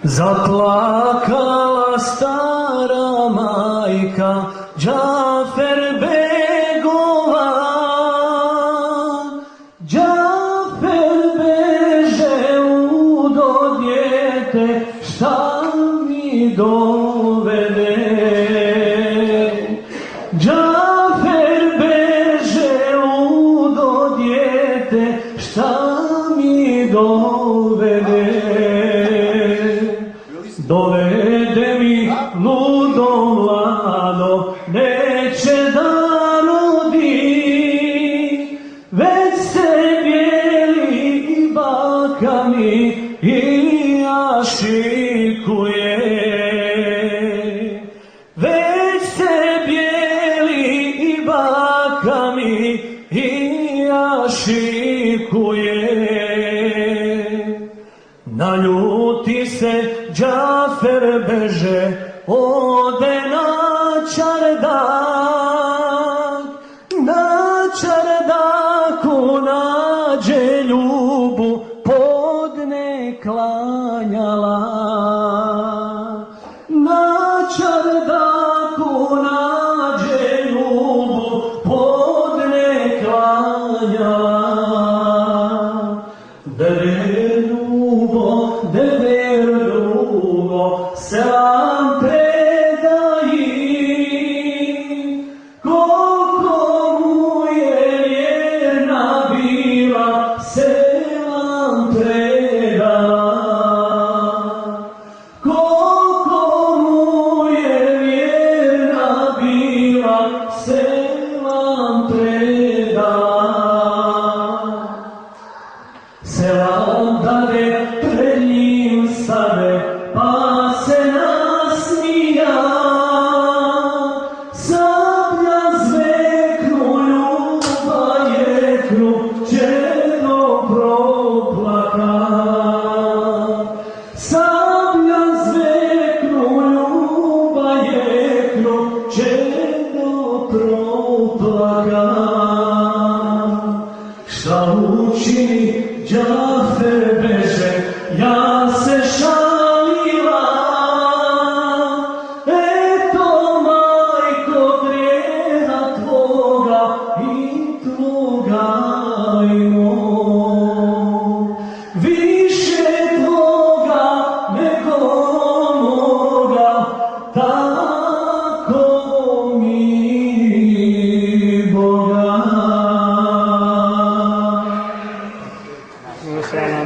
Zaplakala stara majka Džafer begova, Džafer beže ludo dijete, šta mi dovede? Džafer beže ludo dijete, šta mi dovede? Dovede mi ludo mlado, neće da rodi, već se bijeli i baka mi i ja šikuje. Već se bijeli i baka mi i ja šikuje. Naljuti se Džafer beže, ode na čardak, na čardaku nađe ljubu, podne klanjala. Na čardaku nađe ljubu, podne klanjala. Selam predaji, koliko mu je vjerna bila, selam predala. Koliko mu je vjerna bila, selam predala. Selam dade, pred njim stade, pa se nasmija. Sablja zveknu, ljubav jeknu, černo proplaka. Sablja zveknu, ljubav jeknu, černo proplaka. Šta učini Džafer beže, ja se šalila. Eto majko grijeha tvoga i tvoga i mog. Više tvoga nego moga, tako mi Boga. Musana,